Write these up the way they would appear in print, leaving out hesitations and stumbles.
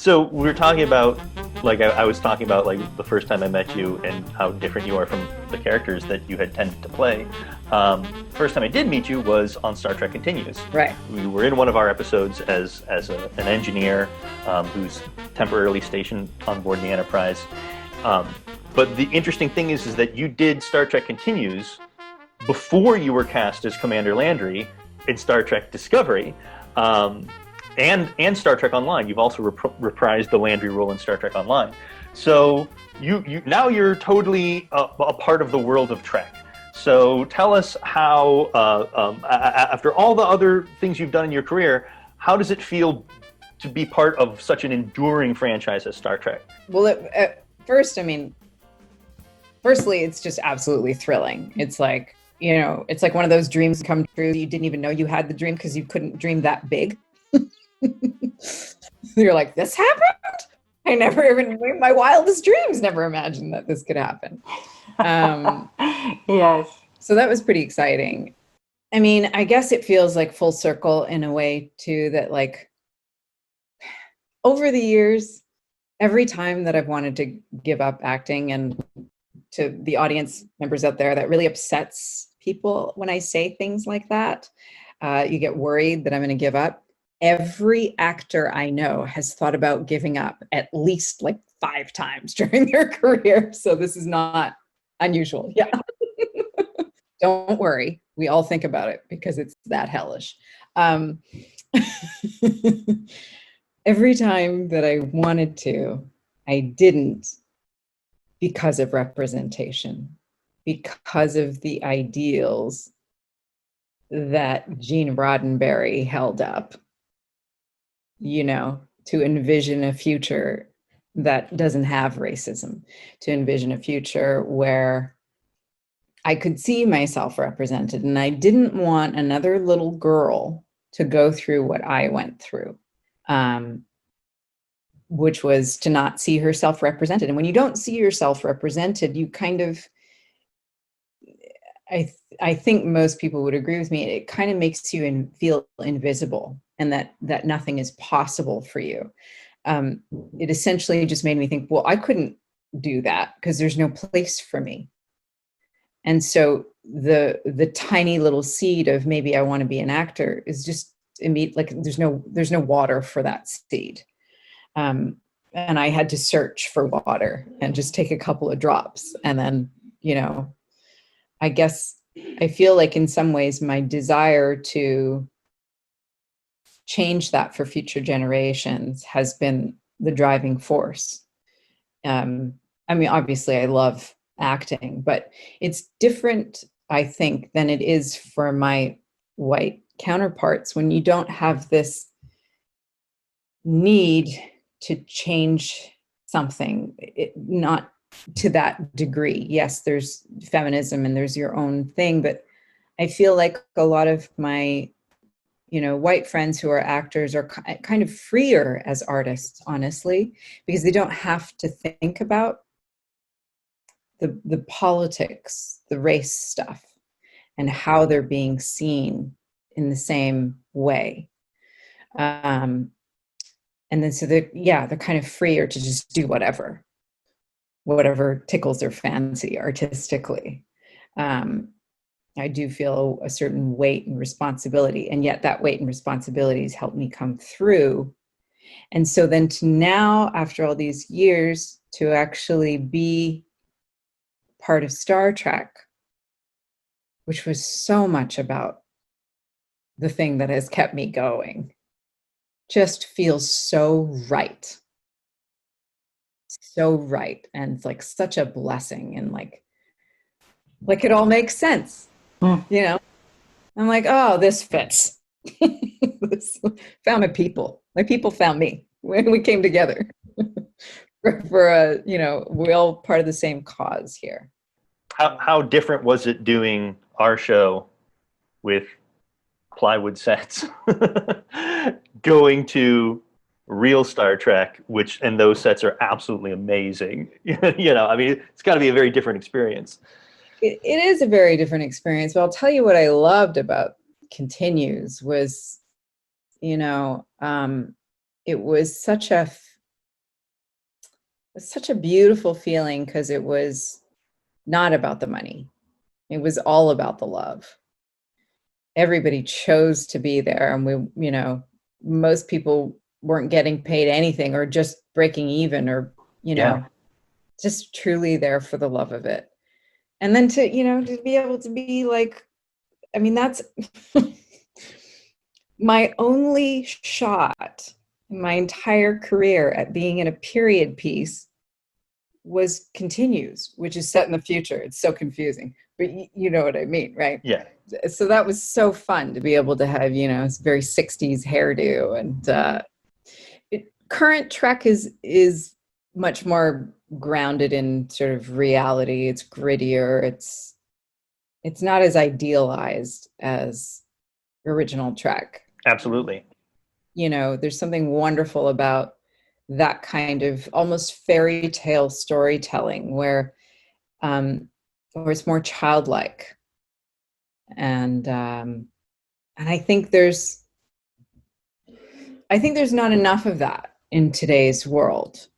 So we were talking about, like, I was talking about, like, the first time I met you and how different you are from the characters that you had tended to play. First time I did meet you was on Star Trek Continues. Right. We were in one of our episodes as an engineer who's temporarily stationed on board the Enterprise. But the interesting thing is that you did Star Trek Continues before you were cast as Commander Landry in Star Trek Discovery. And Star Trek Online. You've also reprised the Landry role in Star Trek Online. So you now you're totally a part of the world of Trek. So tell us how, after all the other things you've done in your career, how does it feel to be part of such an enduring franchise as Star Trek? Well, at first, firstly, it's just absolutely thrilling. It's like, it's like one of those dreams come true. You didn't even know you had the dream because you couldn't dream that big. You're like, this happened? I never even, in my wildest dreams, never imagined that this could happen. Yes. So that was pretty exciting. I mean, I guess it feels like full circle in a way too, that like over the years, every time that I've wanted to give up acting, and to the audience members out there, that really upsets people when I say things like that. You get worried that I'm going to give up. Every actor I know has thought about giving up at least like 5 times during their career. So this is not unusual. Yeah. Don't worry. We all think about it because it's that hellish. Every time that I wanted to, I didn't, because of representation, because of the ideals that Gene Roddenberry held up, to envision a future that doesn't have racism, to envision a future where I could see myself represented. And I didn't want another little girl to go through what I went through, which was to not see herself represented. And when you don't see yourself represented, you kind of, I think most people would agree with me, it kind of makes you feel invisible, and that nothing is possible for you. It essentially just made me think, well, I couldn't do that because there's no place for me. And so the tiny little seed of maybe I want to be an actor is just immediate, like there's no water for that seed. And I had to search for water and just take a couple of drops. And then, I guess I feel like in some ways my desire to change that for future generations has been the driving force. Obviously I love acting, but it's different, I think, than it is for my white counterparts when you don't have this need to change something, not to that degree. Yes, there's feminism and there's your own thing, but I feel like a lot of my white friends who are actors are kind of freer as artists, honestly, because they don't have to think about the politics, the race stuff, and how they're being seen in the same way. And then so they're kind of freer to just do whatever tickles their fancy artistically. I do feel a certain weight and responsibility, and yet that weight and responsibility has helped me come through. And so then to now, after all these years, to actually be part of Star Trek, which was so much about the thing that has kept me going, just feels so right. So right. And it's like such a blessing, and like it all makes sense. I'm like, oh, this fits. Found my people. My people found me when we came together for a, we're all part of the same cause here. How different was it doing our show with plywood sets, going to real Star Trek, and those sets are absolutely amazing. It's got to be a very different experience. It is a very different experience, but I'll tell you what I loved about Continues was, it was such a was such a beautiful feeling because it was not about the money. It was all about the love. Everybody chose to be there, and we, most people weren't getting paid anything or just breaking even, or, Yeah, just truly there for the love of it. And then to be able to be like, I mean, that's my only shot in my entire career at being in a period piece was Continues, which is set in the future. It's so confusing, but you know what I mean, right? yeah, So that was so fun to be able to have, this very 60s hairdo. And current Trek is much more grounded in sort of reality. It's grittier. It's not as idealized as original Trek. absolutely. There's something wonderful about that kind of almost fairy tale storytelling where it's more childlike. And I think there's not enough of that in today's world.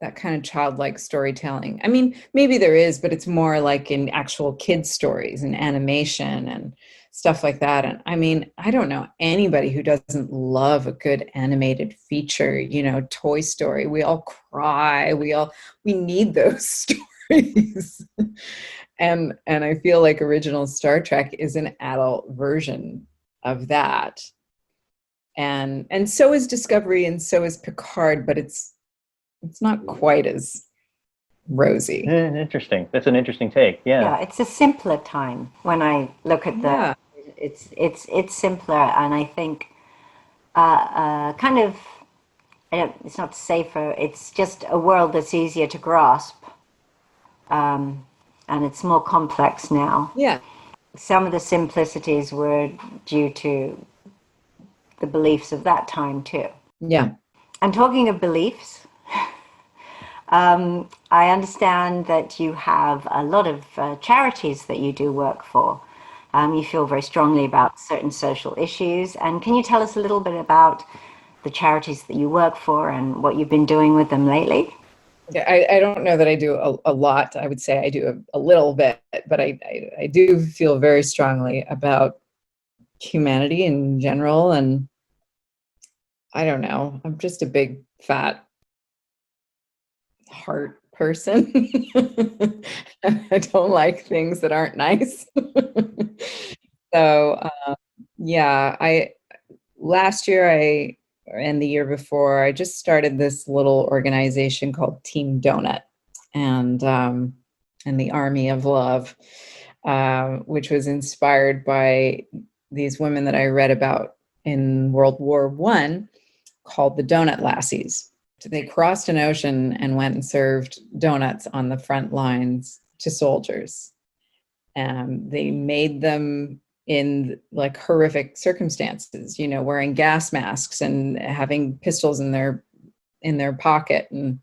That kind of childlike storytelling. I mean, maybe there is, but it's more like in actual kids stories and animation and stuff like that. And I mean, I don't know anybody who doesn't love a good animated feature, Toy Story. We all cry. We need those stories. And I feel like original Star Trek is an adult version of that. And so is Discovery, and so is Picard, but it's not quite as rosy. Interesting. That's an interesting take. Yeah. Yeah, it's a simpler time when I look at Yeah. it's simpler, and I think kind of it's not safer. It's just a world that's easier to grasp, and it's more complex now. Yeah. Some of the simplicities were due to the beliefs of that time too. Yeah. And talking of beliefs, I understand that you have a lot of charities that you do work for. You feel very strongly about certain social issues. And can you tell us a little bit about the charities that you work for and what you've been doing with them lately? Yeah, I don't know that I do a lot. I would say I do a little bit, but I do feel very strongly about humanity in general. And I don't know, I'm just a big fat heart person. I don't like things that aren't nice. So yeah, last year and the year before, I just started this little organization called Team Donut, and the Army of Love, which was inspired by these women that I read about in World War I, called the Donut Lassies. They crossed an ocean and went and served donuts on the front lines to soldiers. They made them in like horrific circumstances, wearing gas masks and having pistols in their pocket, and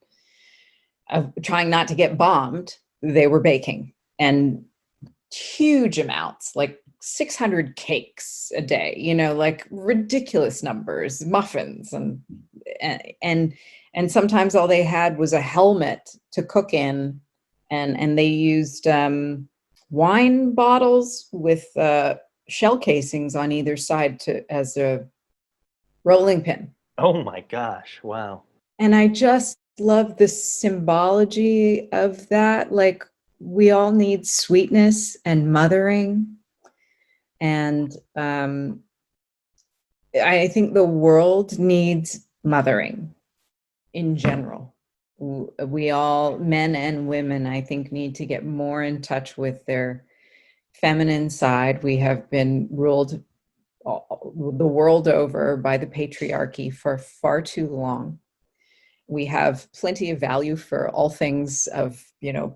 trying not to get bombed. They were baking, and huge amounts, like 600 cakes a day, like ridiculous numbers, muffins, and sometimes all they had was a helmet to cook in, and they used wine bottles with shell casings on either side as a rolling pin. Oh my gosh. Wow. And I just love the symbology of that. Like, we all need sweetness and mothering. And I think the world needs mothering in general. We all, men and women, I think, need to get more in touch with their feminine side. We have been ruled the world over by the patriarchy for far too long. We have plenty of value for all things of,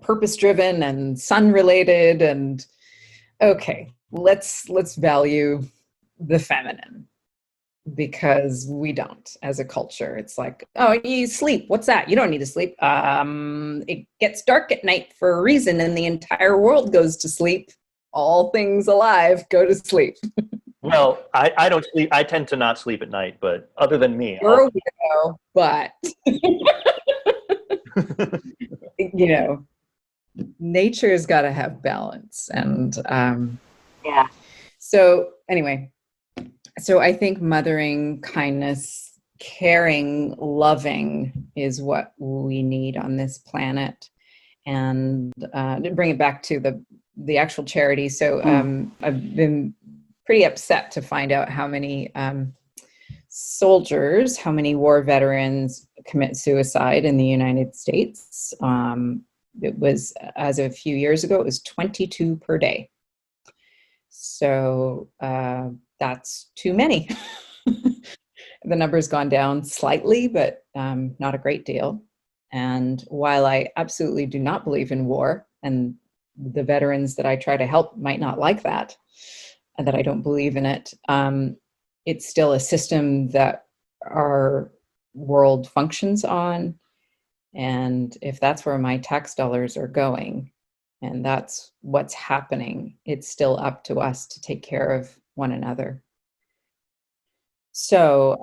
purpose driven and sun related. And okay, let's value the feminine, because we don't as a culture. It's like, oh, you sleep. What's that? You don't need to sleep. It gets dark at night for a reason, and the entire world goes to sleep. All things alive go to sleep. Well, I don't sleep. I tend to not sleep at night, but other than me, You're a weirdo, but You know, nature's got to have balance. And Yeah. so, anyway, so I think mothering, kindness, caring, loving is what we need on this planet. And to bring it back to the actual charity, so I've been pretty upset to find out how many soldiers, how many war veterans commit suicide in the United States. It was, as of a few years ago, it was 22 per day. So that's too many. The number's gone down slightly, but not a great deal. And while I absolutely do not believe in war, and the veterans that I try to help might not like that, and that I don't believe in it, it's still a system that our world functions on. And if that's where my tax dollars are going, and that's what's happening, it's still up to us to take care of one another. So,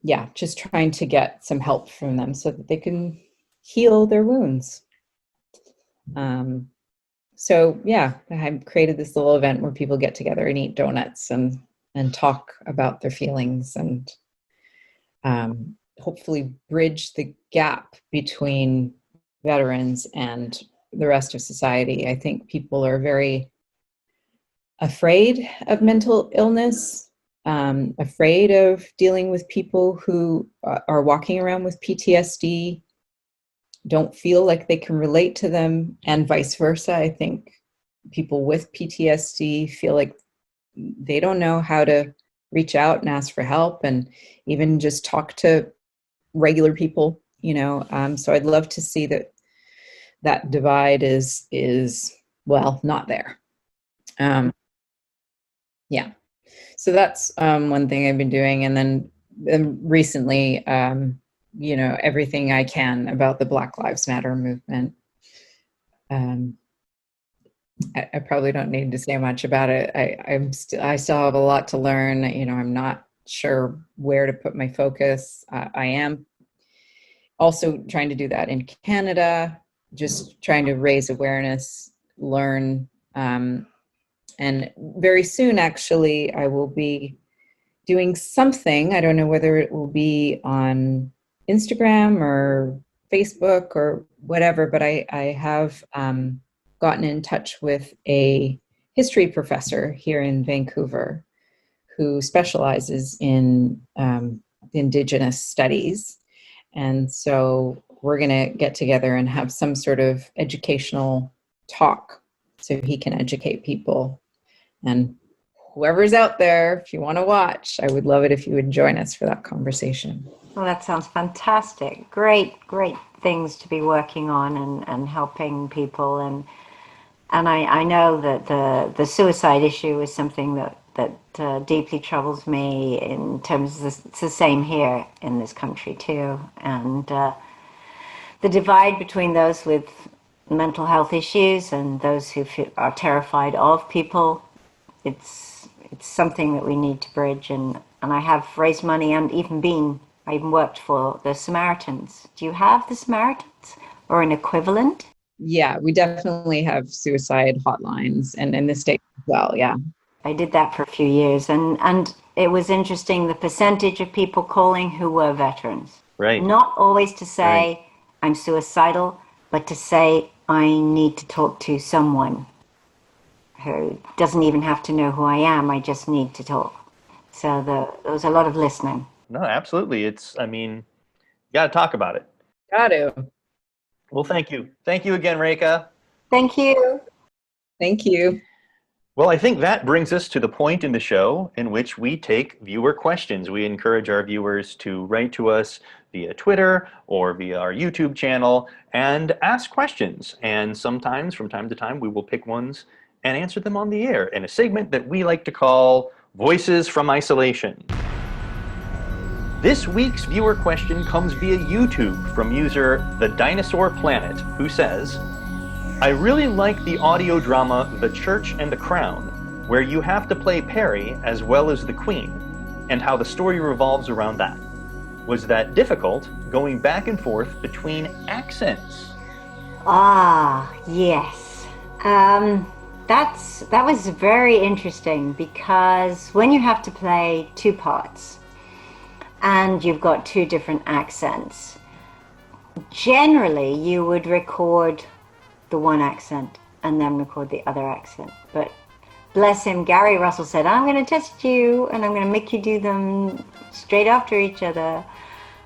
yeah, just trying to get some help from them so that they can heal their wounds. So, yeah, I created this little event where people get together and eat donuts and talk about their feelings, and hopefully bridge the gap between veterans and the rest of society. I think people are very afraid of mental illness, afraid of dealing with people who are walking around with PTSD, don't feel like they can relate to them, and vice versa. I think people with PTSD feel like they don't know how to reach out and ask for help, and even just talk to regular people, you know. So I'd love to see that divide is well, not there. Yeah. So that's one thing I've been doing. And then recently, you know, everything I can about the Black Lives Matter movement. I probably don't need to say much about it. I still have a lot to learn. You know, I'm not sure where to put my focus. I am also trying to do that in Canada, just trying to raise awareness, learn, and very soon, actually, I will be doing something. I don't know whether it will be on Instagram or Facebook or whatever, but I have gotten in touch with a history professor here in Vancouver who specializes in Indigenous studies. And so we're going to get together and have some sort of educational talk so he can educate people. And whoever's out there, if you want to watch, I would love it if you would join us for that conversation. Well, that sounds fantastic. Great things to be working on and helping people. And I know that the suicide issue is something that deeply troubles me in terms of this. It's the same here in this country too. And the divide between those with mental health issues and those who are terrified of people, it's something that we need to bridge. And I have raised money and I even worked for the Samaritans. Do you have the Samaritans or an equivalent? Yeah, we definitely have suicide hotlines, and in the States as well. Yeah. I did that for a few years, and it was interesting the percentage of people calling who were veterans. Right. Not always to say, I'm suicidal, but to say, I need to talk to someone who doesn't even have to know who I am. I just need to talk. So there was a lot of listening. No, absolutely. I mean, you got to talk about it. Got to. Well, thank you. Thank you again, Rekha. Thank you. Thank you. Well, I think that brings us to the point in the show in which we take viewer questions. We encourage our viewers to write to us via Twitter or via our YouTube channel and ask questions. And sometimes, from time to time, we will pick ones and answer them on the air in a segment that we like to call Voices from Isolation. This week's viewer question comes via YouTube from user The Dinosaur Planet, who says, I really like the audio drama The Church and the Crown, where you have to play Perry as well as the Queen, and how the story revolves around that. was that difficult going back and forth between accents? Ah, yes. That was very interesting, because when you have to play two parts and you've got two different accents, generally you would record the one accent and then record the other accent. But bless him, Gary Russell said, I'm going to test you and I'm going to make you do them straight after each other.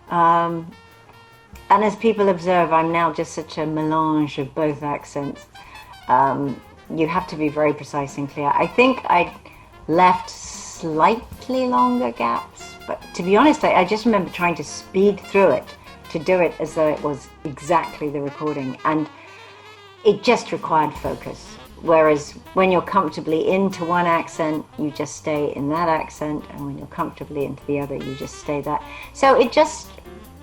And as people observe, I'm now just such a melange of both accents. You have to be very precise and clear. I think I left slightly longer gaps, but to be honest, I just remember trying to speed through it to do it as though it was exactly the recording, and it just required focus. Whereas when you're comfortably into one accent, you just stay in that accent, and when you're comfortably into the other, you just stay that. So it just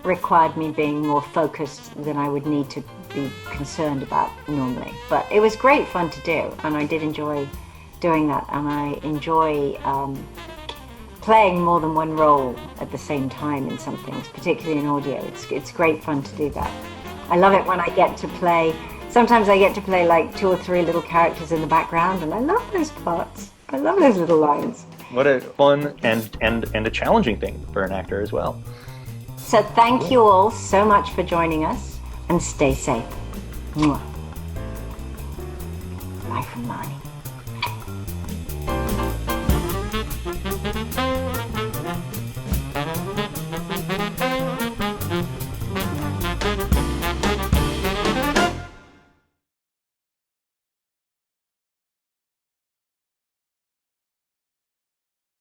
required me being more focused than I would need to be concerned about normally. But it was great fun to do, and I did enjoy doing that, and I enjoy playing more than one role at the same time in some things, particularly in audio. It's great fun to do that. I love it when I get to play, sometimes I get to play like 2 or 3 little characters in the background, and I love those parts. I love those little lines. What a fun and a challenging thing for an actor as well. So thank you all so much for joining us, and stay safe. Mwah. Bye from Marnie.